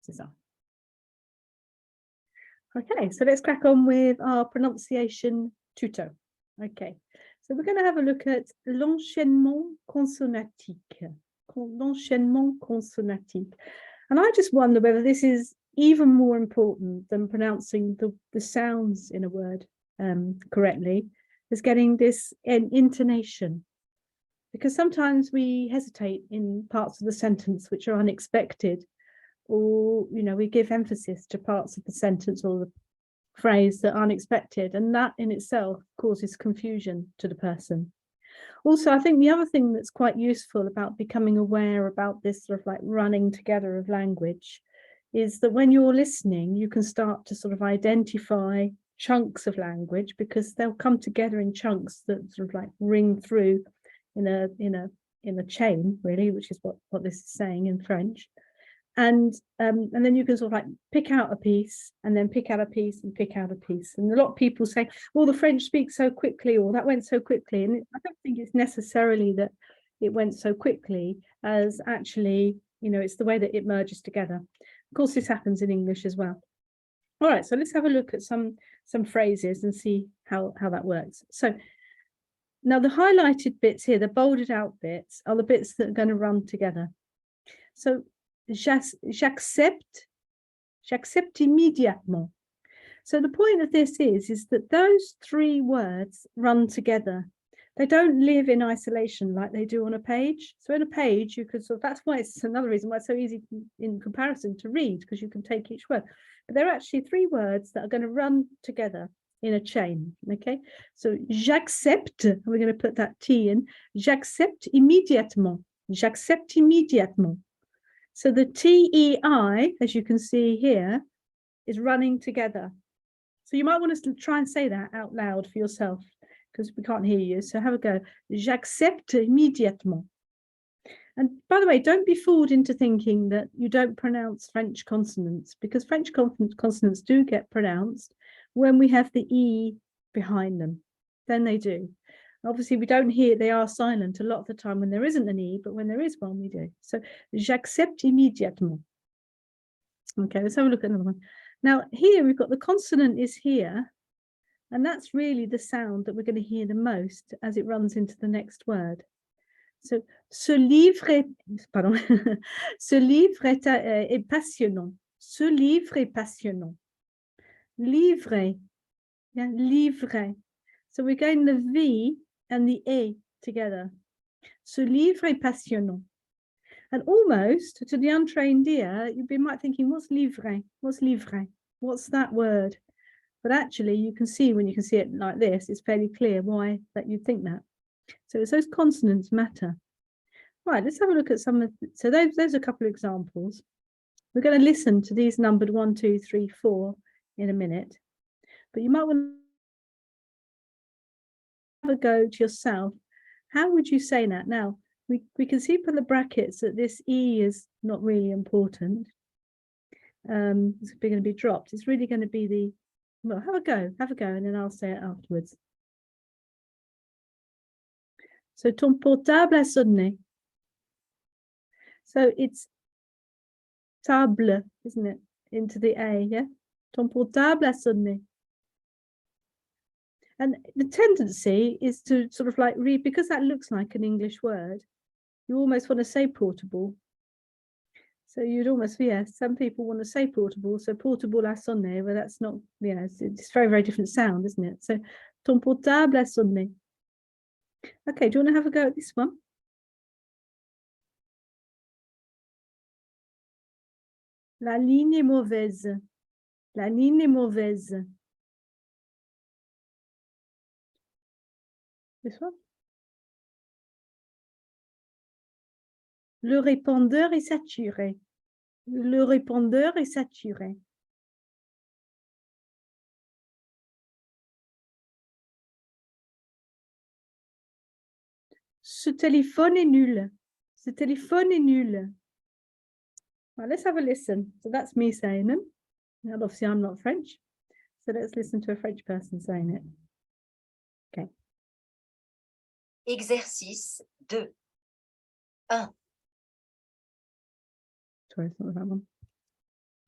C'est ça. Okay, so let's crack on with our pronunciation tuto. Okay, so we're going to have a look at l'enchaînement consonantique. L'enchaînement consonantique. And I just wonder whether this is even more important than pronouncing the sounds in a word correctly, is getting this intonation. Because sometimes we hesitate in parts of the sentence which are unexpected, or we give emphasis to parts of the sentence or the phrase that are unexpected, and that in itself causes confusion to the person. Also, I think the other thing that's quite useful about becoming aware about this sort of like running together of language is that when you're listening, you can start to sort of identify chunks of language, because they'll come together in chunks that sort of like ring through in a chain, really, which is what this is saying in French. And then you can sort of like pick out a piece, and then pick out a piece, and pick out a piece. And a lot of people say, well, the French speak so quickly, or that went so quickly. And I don't think it's necessarily that it went so quickly, as actually, it's the way that it merges together. Of course, this happens in English as well. All right, so let's have a look at some phrases and see how that works. So now the highlighted bits here, the bolded out bits, are the bits that are going to run together. So j'accepte immédiatement. So the point of this is that those three words run together. They don't live in isolation like they do on a page. So in a page, you could that's why it's another reason why it's so easy in comparison to read, because you can take each word. But there are actually three words that are going to run together in a chain. Okay, so j'accepte, we're going to put that T in, j'accepte immédiatement. J'accepte immédiatement. So the TEI, as you can see here, is running together. So you might want to try and say that out loud for yourself, because we can't hear you. So have a go. J'accepte immédiatement. And by the way, don't be fooled into thinking that you don't pronounce French consonants, because French consonants do get pronounced when we have the E behind them. Then they do. Obviously, we don't hear, they are silent a lot of the time when there isn't an E, but when there is one, we do. So, j'accepte immédiatement. Okay, let's have a look at another one. Now, here we've got the consonant is here, and that's really the sound that we're going to hear the most as it runs into the next word. So, ce livre est passionnant. Ce livre est passionnant. Livre, yeah, livre. So we're going the V and the E together. Ce livre est passionnant. And almost to the untrained ear, you might thinking, what's livre? What's livre? What's that word? But actually, you can see when you can see it like this, it's fairly clear why that you think that. So it's those consonants matter. Right, let's have a look at some of, so those are a couple of examples. We're going to listen to these numbered 1, 2, 3, 4 in a minute. But you might want to have a go to yourself. How would you say that? Now, we can see from the brackets that this E is not really important. It's going to be dropped. It's really going to be the, well, have a go, and then I'll say it afterwards. So, ton portable a sonné. So it's table, isn't it? Into the A, yeah? Ton portable a sonné. And the tendency is to sort of like read, because that looks like an English word, you almost want to say portable. So you'd almost, yeah, some people want to say portable, so portable a sonné, but that's not, it's very, very different sound, isn't it? So, ton portable a sonné. Okay, do you want to have a go at this one? La ligne est mauvaise. La ligne est mauvaise. This one? Le répondeur est saturé. Le répondeur est saturé. Ce téléphone est nul. Ce téléphone est nul. Well, let's have a listen. So that's me saying them. Now, obviously, I'm not French. So let's listen to a French person saying it. Okay. Exercice 2. 1. Sorry, it's not that one.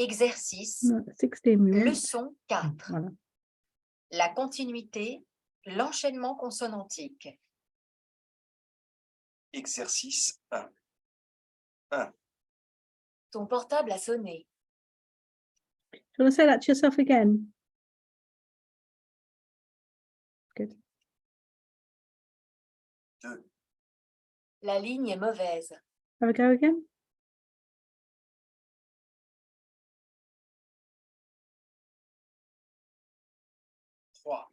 Exercice, No, 16 we want. leçon 4. Voilà. La continuité, l'enchaînement consonantique. Exercice 1. Ton portable a sonné. Do you want to say that to yourself again? Good. 2. La ligne est mauvaise. Have a go again. 3.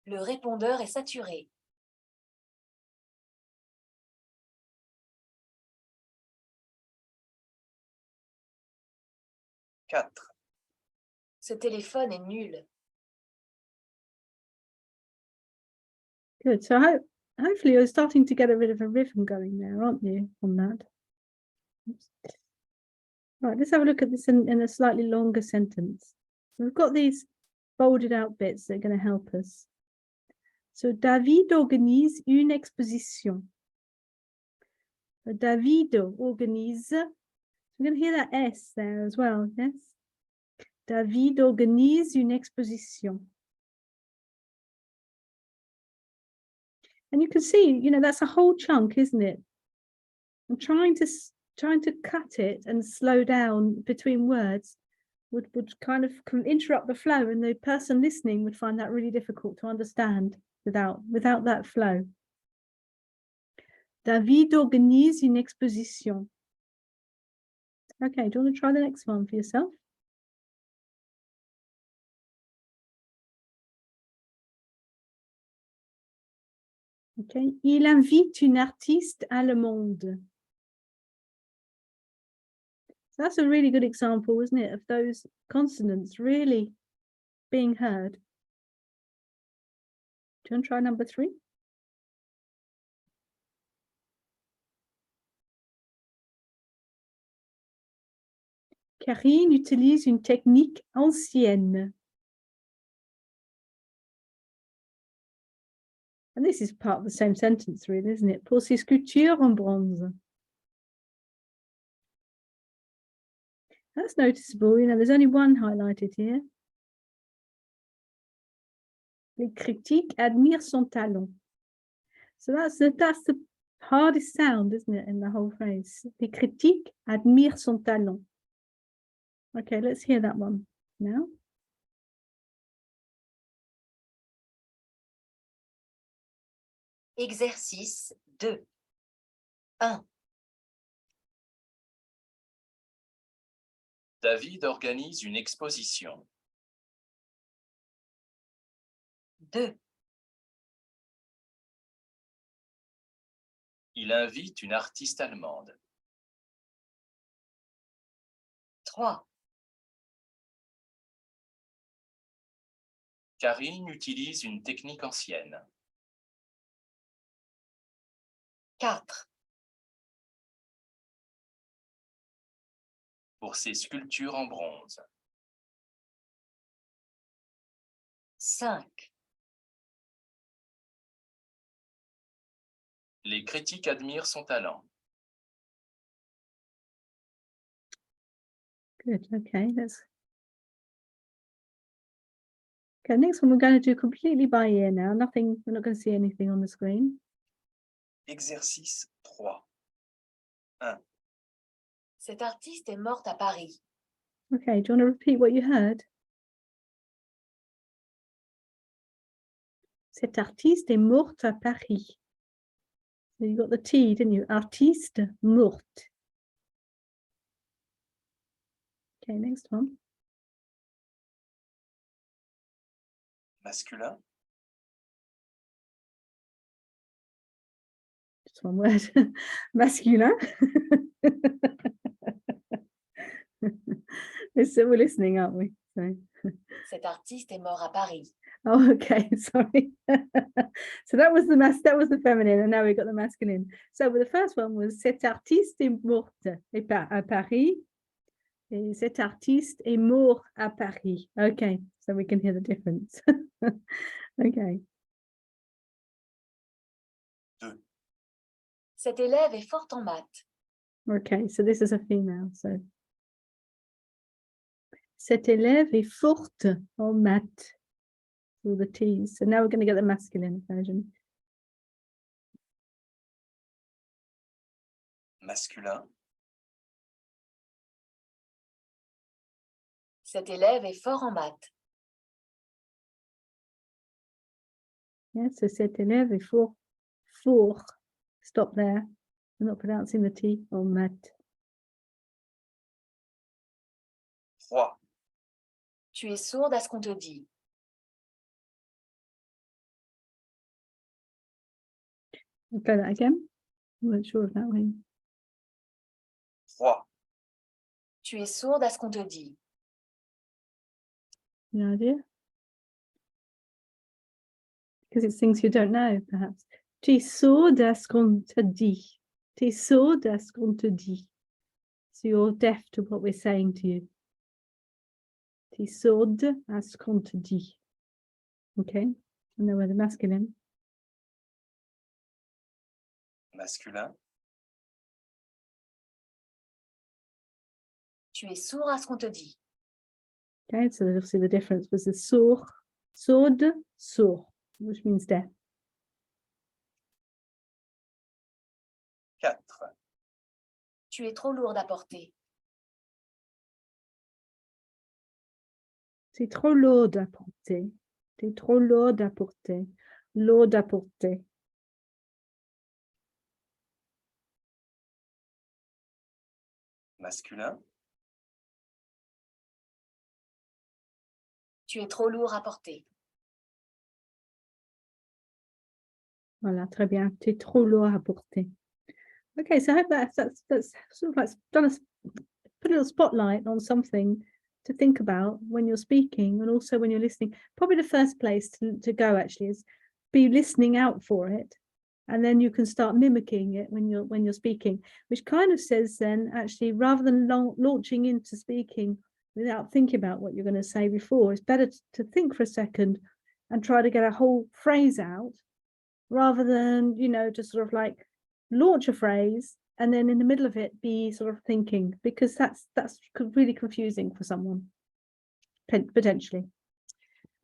Le répondeur est saturé. 4. Ce téléphone est nul. Good. So hopefully you're starting to get a bit of a rhythm going there, aren't you, on that? Oops. Right, let's have a look at this in a slightly longer sentence. We've got these folded out bits that are going to help us. So David organise une exposition. David organise. We're going to hear that S there as well, yes? David organise une exposition. And you can see, you know, that's a whole chunk, isn't it? I'm trying to cut it and slow down between words would kind of interrupt the flow, and the person listening would find that really difficult to understand without that flow. David organise une exposition. Okay, do you want to try the next one for yourself? Okay, il invite une artiste allemande. So that's a really good example, isn't it, of those consonants really being heard. Do you want to try number 3? Karine utilise une technique ancienne. And this is part of the same sentence, really, isn't it? Pour ses sculptures en bronze. That's noticeable, you know, there's only one highlighted here. Les critiques admirent son talent. So that's the hardest sound, isn't it, in the whole phrase? Les critiques admirent son talent. Okay, let's hear that one now. Exercice 2. 1. David organise une exposition. 2. Il invite une artiste allemande. 3. Karine utilise une technique ancienne. 4. Pour ses sculptures en bronze. 5. Les critiques admirent son talent. Good, okay, okay, next one we're going to do completely by ear now. Nothing, we're not going to see anything on the screen. Exercice 3. 1. Cette artiste est morte à Paris. Okay, do you want to repeat what you heard? Cette artiste est morte à Paris. So you got the T, didn't you? Artiste morte. Okay, next one. Masculin. Just one word. Masculin. We're listening, aren't we? So. Cet artiste est mort à Paris. Oh, okay, sorry. So that was the feminine, and now we've got the masculine. So the first one was cet artiste est morte à Paris. Et cet artiste est mort à Paris. Okay, so we can hear the difference. Okay. 2. Cet élève est fort en maths. Okay, so this is a female. So Cet élève est forte en maths. All the T's. So now we're going to get the masculine version. Masculin. Cet élève est fort en maths. Yeah, so cet élève est fort. Fort. Stop there. I'm not pronouncing the T on maths. 3. Tu es sourde à ce qu'on te dit. I'll play that again. I wasn't sure of that one. 3. Tu es sourde à ce qu'on te dit. Any idea? Because it's things you don't know, perhaps. Tu es sourde à ce qu'on te dit. Tu es sourde à ce qu'on te dit. So you're deaf to what we're saying to you. Tu es sourde à ce qu'on te dit. Okay. And then we're the masculine. Masculin. Tu es sourd à ce qu'on te dit. Okay, so obviously the difference was the sourd, sourd, which means deaf. 4. Tu es trop lourde à porter. C'est trop lourd à porter. C'est trop lourd à porter. Lourd à porter. Masculin. Tu es trop lourd à porter. Voilà, très bien. C'est trop lourd à porter. Okay, so I hope that's sort of like done put a little spotlight on something to think about when you're speaking and also when you're listening. Probably the first place to go actually is be listening out for it, and then you can start mimicking it when you're speaking, which kind of says then actually rather than launching into speaking without thinking about what you're going to say before, it's better to think for a second and try to get a whole phrase out rather than, you know, just sort of like launch a phrase and then in the middle of it be sort of thinking, because that's really confusing for someone potentially.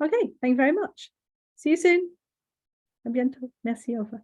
Okay, thank you very much. See you soon. À bientôt. Merci, au revoir.